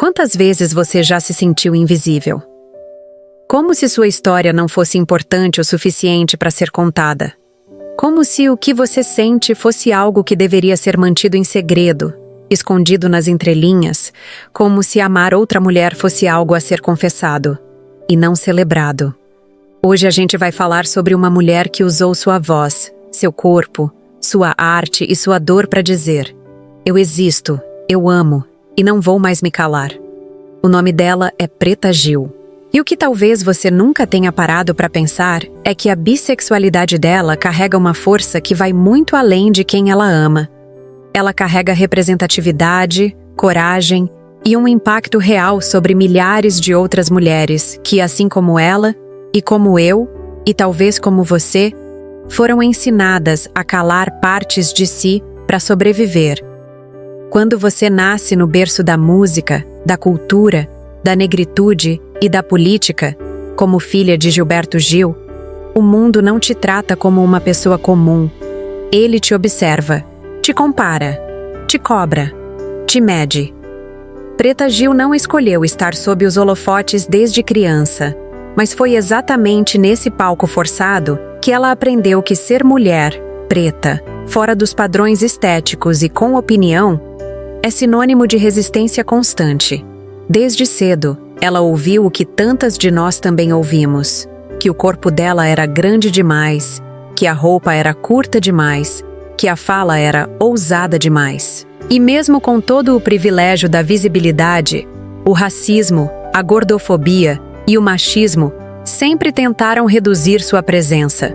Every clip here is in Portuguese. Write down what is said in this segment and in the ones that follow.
Quantas vezes você já se sentiu invisível? Como se sua história não fosse importante o suficiente para ser contada. Como se o que você sente fosse algo que deveria ser mantido em segredo, escondido nas entrelinhas, como se amar outra mulher fosse algo a ser confessado e não celebrado. Hoje a gente vai falar sobre uma mulher que usou sua voz, seu corpo, sua arte e sua dor para dizer: eu existo, eu amo e não vou mais me calar. O nome dela é Preta Gil. E o que talvez você nunca tenha parado para pensar é que a bissexualidade dela carrega uma força que vai muito além de quem ela ama. Ela carrega representatividade, coragem e um impacto real sobre milhares de outras mulheres que, assim como ela, e como eu, e talvez como você, foram ensinadas a calar partes de si para sobreviver. Quando você nasce no berço da música, da cultura, da negritude e da política, como filha de Gilberto Gil, o mundo não te trata como uma pessoa comum. Ele te observa, te compara, te cobra, te mede. Preta Gil não escolheu estar sob os holofotes desde criança, mas foi exatamente nesse palco forçado que ela aprendeu que ser mulher, preta, fora dos padrões estéticos e com opinião, é sinônimo de resistência constante. Desde cedo, ela ouviu o que tantas de nós também ouvimos, que o corpo dela era grande demais, que a roupa era curta demais, que a fala era ousada demais. E mesmo com todo o privilégio da visibilidade, o racismo, a gordofobia e o machismo sempre tentaram reduzir sua presença,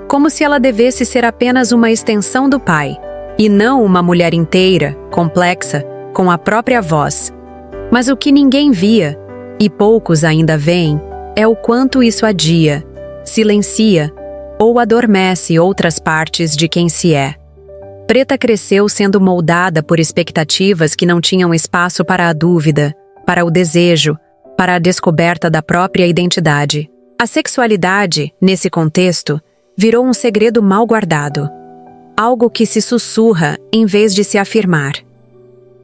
como se ela devesse ser apenas uma extensão do pai, e não uma mulher inteira, complexa, com a própria voz. Mas o que ninguém via, e poucos ainda veem, é o quanto isso adia, silencia ou adormece outras partes de quem se é. Preta cresceu sendo moldada por expectativas que não tinham espaço para a dúvida, para o desejo, para a descoberta da própria identidade. A sexualidade, nesse contexto, virou um segredo mal guardado. Algo que se sussurra em vez de se afirmar.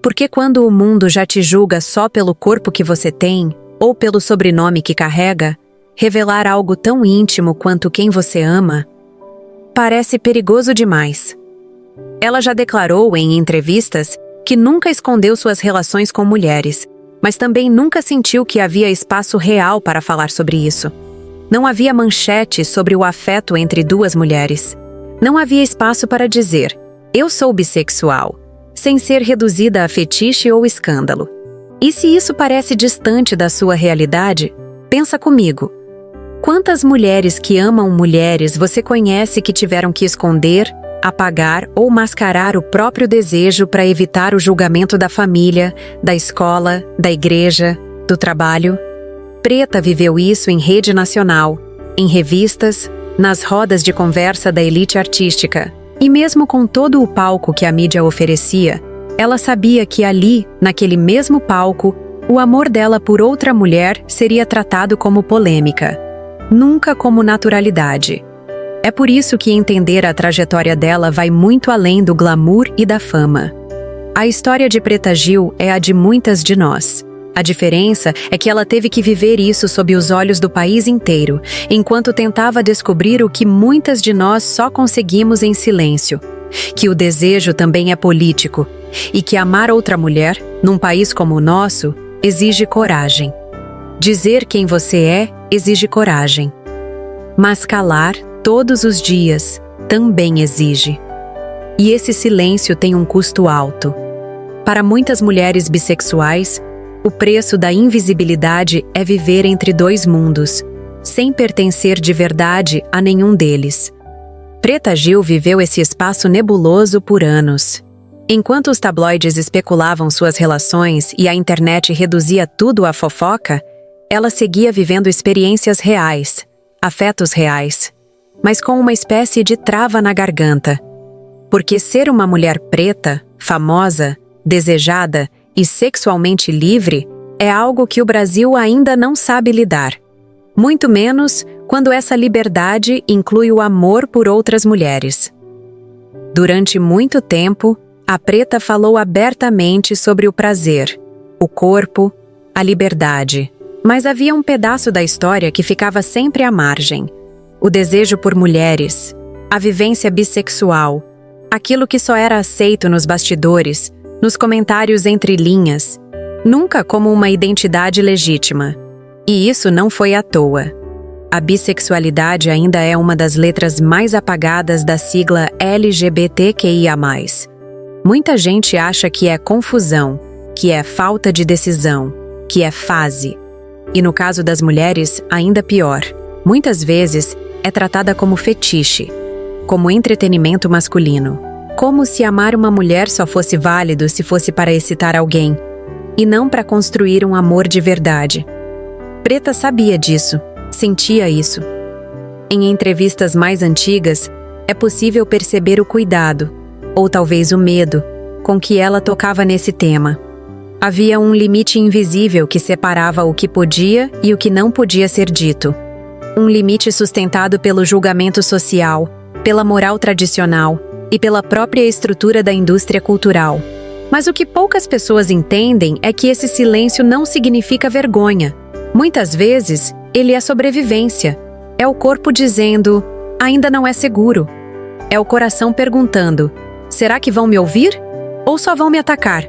Porque quando o mundo já te julga só pelo corpo que você tem, ou pelo sobrenome que carrega, revelar algo tão íntimo quanto quem você ama, parece perigoso demais. Ela já declarou em entrevistas que nunca escondeu suas relações com mulheres, mas também nunca sentiu que havia espaço real para falar sobre isso. Não havia manchete sobre o afeto entre duas mulheres. Não havia espaço para dizer: eu sou bissexual, sem ser reduzida a fetiche ou escândalo. E se isso parece distante da sua realidade, pensa comigo. Quantas mulheres que amam mulheres você conhece que tiveram que esconder, apagar ou mascarar o próprio desejo para evitar o julgamento da família, da escola, da igreja, do trabalho? Preta viveu isso em rede nacional, em revistas, nas rodas de conversa da elite artística. E mesmo com todo o palco que a mídia oferecia, ela sabia que ali, naquele mesmo palco, o amor dela por outra mulher seria tratado como polêmica, nunca como naturalidade. É por isso que entender a trajetória dela vai muito além do glamour e da fama. A história de Preta Gil é a de muitas de nós. A diferença é que ela teve que viver isso sob os olhos do país inteiro, enquanto tentava descobrir o que muitas de nós só conseguimos em silêncio: que o desejo também é político, e que amar outra mulher, num país como o nosso, exige coragem. Dizer quem você é exige coragem. Mas calar, todos os dias, também exige. E esse silêncio tem um custo alto. Para muitas mulheres bissexuais, o preço da invisibilidade é viver entre dois mundos, sem pertencer de verdade a nenhum deles. Preta Gil viveu esse espaço nebuloso por anos. Enquanto os tabloides especulavam suas relações e a internet reduzia tudo à fofoca, ela seguia vivendo experiências reais, afetos reais, mas com uma espécie de trava na garganta. Porque ser uma mulher preta, famosa, desejada e sexualmente livre é algo que o Brasil ainda não sabe lidar. Muito menos quando essa liberdade inclui o amor por outras mulheres. Durante muito tempo, a Preta falou abertamente sobre o prazer, o corpo, a liberdade. Mas havia um pedaço da história que ficava sempre à margem. O desejo por mulheres, a vivência bissexual, aquilo que só era aceito nos bastidores, nos comentários entre linhas, nunca como uma identidade legítima. E isso não foi à toa. A bissexualidade ainda é uma das letras mais apagadas da sigla LGBTQIA+. Muita gente acha que é confusão, que é falta de decisão, que é fase. E no caso das mulheres, ainda pior. Muitas vezes é tratada como fetiche, como entretenimento masculino. Como se amar uma mulher só fosse válido se fosse para excitar alguém, e não para construir um amor de verdade. Preta sabia disso, sentia isso. Em entrevistas mais antigas, é possível perceber o cuidado, ou talvez o medo, com que ela tocava nesse tema. Havia um limite invisível que separava o que podia e o que não podia ser dito. Um limite sustentado pelo julgamento social, pela moral tradicional e pela própria estrutura da indústria cultural. Mas o que poucas pessoas entendem é que esse silêncio não significa vergonha. Muitas vezes, ele é sobrevivência. É o corpo dizendo, ainda não é seguro. É o coração perguntando, será que vão me ouvir? Ou só vão me atacar?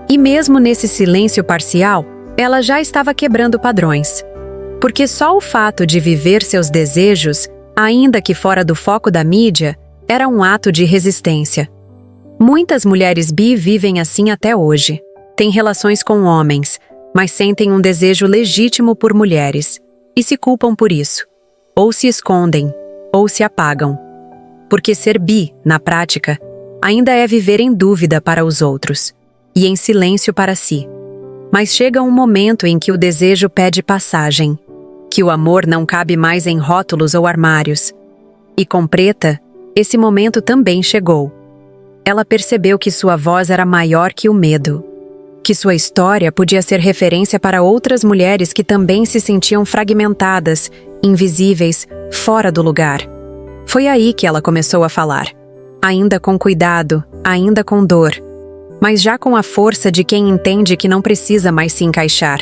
E mesmo nesse silêncio parcial, ela já estava quebrando padrões. Porque só o fato de viver seus desejos, ainda que fora do foco da mídia, era um ato de resistência. Muitas mulheres bi vivem assim até hoje. Têm relações com homens, mas sentem um desejo legítimo por mulheres, e se culpam por isso. Ou se escondem, ou se apagam. Porque ser bi, na prática, ainda é viver em dúvida para os outros, e em silêncio para si. Mas chega um momento em que o desejo pede passagem, que o amor não cabe mais em rótulos ou armários. E com Preta, esse momento também chegou. Ela percebeu que sua voz era maior que o medo, que sua história podia ser referência para outras mulheres que também se sentiam fragmentadas, invisíveis, fora do lugar. Foi aí que ela começou a falar, ainda com cuidado, ainda com dor, mas já com a força de quem entende que não precisa mais se encaixar.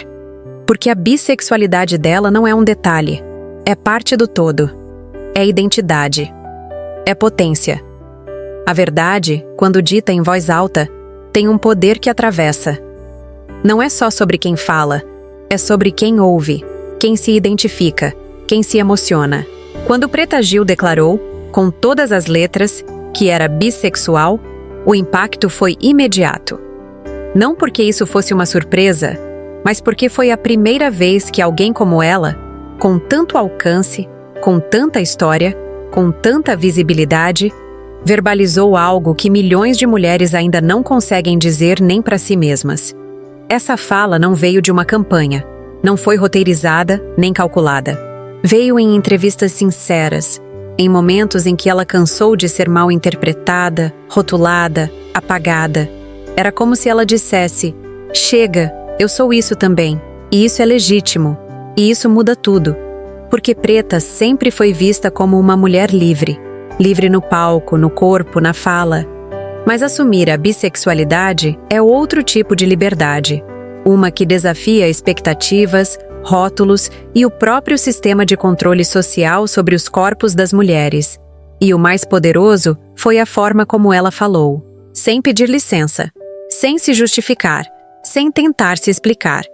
Porque a bissexualidade dela não é um detalhe, é parte do todo. É identidade. É potência. A verdade, quando dita em voz alta, tem um poder que atravessa. Não é só sobre quem fala, é sobre quem ouve, quem se identifica, quem se emociona. Quando Preta Gil declarou, com todas as letras, que era bissexual, o impacto foi imediato. Não porque isso fosse uma surpresa, mas porque foi a primeira vez que alguém como ela, com tanto alcance, com tanta história, com tanta visibilidade, verbalizou algo que milhões de mulheres ainda não conseguem dizer nem para si mesmas. Essa fala não veio de uma campanha, não foi roteirizada nem calculada. Veio em entrevistas sinceras, em momentos em que ela cansou de ser mal interpretada, rotulada, apagada. Era como se ela dissesse, chega, eu sou isso também, e isso é legítimo, e isso muda tudo. Porque Preta sempre foi vista como uma mulher livre, livre no palco, no corpo, na fala. Mas assumir a bissexualidade é outro tipo de liberdade, uma que desafia expectativas, rótulos e o próprio sistema de controle social sobre os corpos das mulheres. E o mais poderoso foi a forma como ela falou, sem pedir licença, sem se justificar, sem tentar se explicar.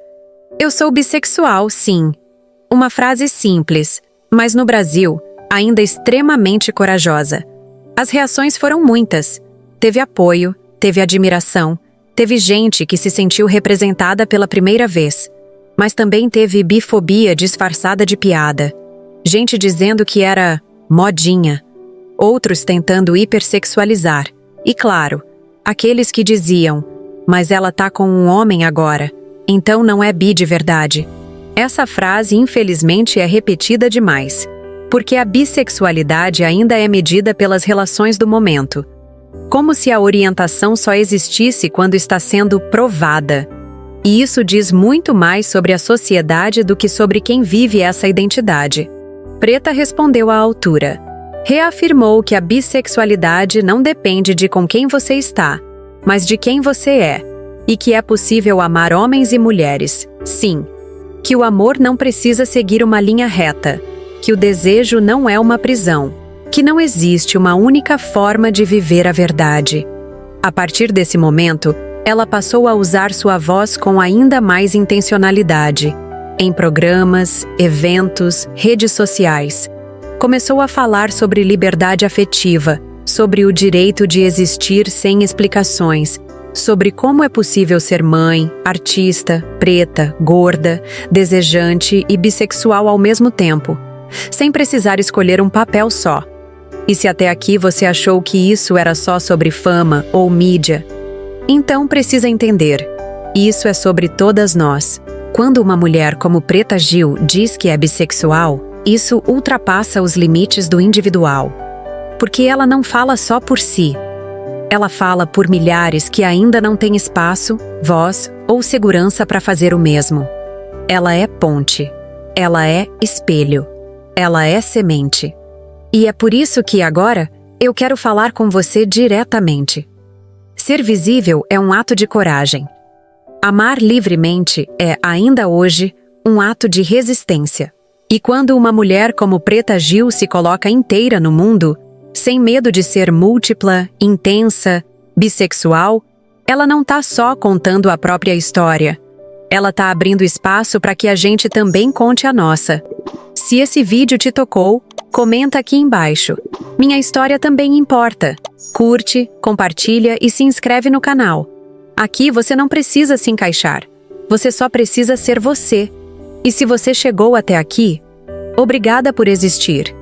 Eu sou bissexual, sim. Uma frase simples, mas no Brasil, ainda extremamente corajosa. As reações foram muitas. Teve apoio, teve admiração, teve gente que se sentiu representada pela primeira vez. Mas também teve bifobia disfarçada de piada. Gente dizendo que era modinha. Outros tentando hipersexualizar. E claro, aqueles que diziam, mas ela tá com um homem agora, então não é bi de verdade. Essa frase, infelizmente, é repetida demais. Porque a bissexualidade ainda é medida pelas relações do momento. Como se a orientação só existisse quando está sendo provada. E isso diz muito mais sobre a sociedade do que sobre quem vive essa identidade. Preta respondeu à altura. Reafirmou que a bissexualidade não depende de com quem você está, mas de quem você é. E que é possível amar homens e mulheres, Sim, que o amor não precisa seguir uma linha reta, que o desejo não é uma prisão, que não existe uma única forma de viver a verdade. A partir desse momento, ela passou a usar sua voz com ainda mais intencionalidade. Em programas, eventos, redes sociais. Começou a falar sobre liberdade afetiva, sobre o direito de existir sem explicações, sobre como é possível ser mãe, artista, preta, gorda, desejante e bissexual ao mesmo tempo, sem precisar escolher um papel só. E se até aqui você achou que isso era só sobre fama ou mídia, então precisa entender, isso é sobre todas nós. Quando uma mulher como Preta Gil diz que é bissexual, isso ultrapassa os limites do individual. Porque ela não fala só por si. Ela fala por milhares que ainda não têm espaço, voz ou segurança para fazer o mesmo. Ela é ponte. Ela é espelho. Ela é semente. E é por isso que agora eu quero falar com você diretamente. Ser visível é um ato de coragem. Amar livremente é, ainda hoje, um ato de resistência. E quando uma mulher como Preta Gil se coloca inteira no mundo, sem medo de ser múltipla, intensa, bissexual, ela não tá só contando a própria história. Ela tá abrindo espaço para que a gente também conte a nossa. Se esse vídeo te tocou, comenta aqui embaixo. Minha história também importa. Curte, compartilha e se inscreve no canal. Aqui você não precisa se encaixar. Você só precisa ser você. E se você chegou até aqui, obrigada por existir.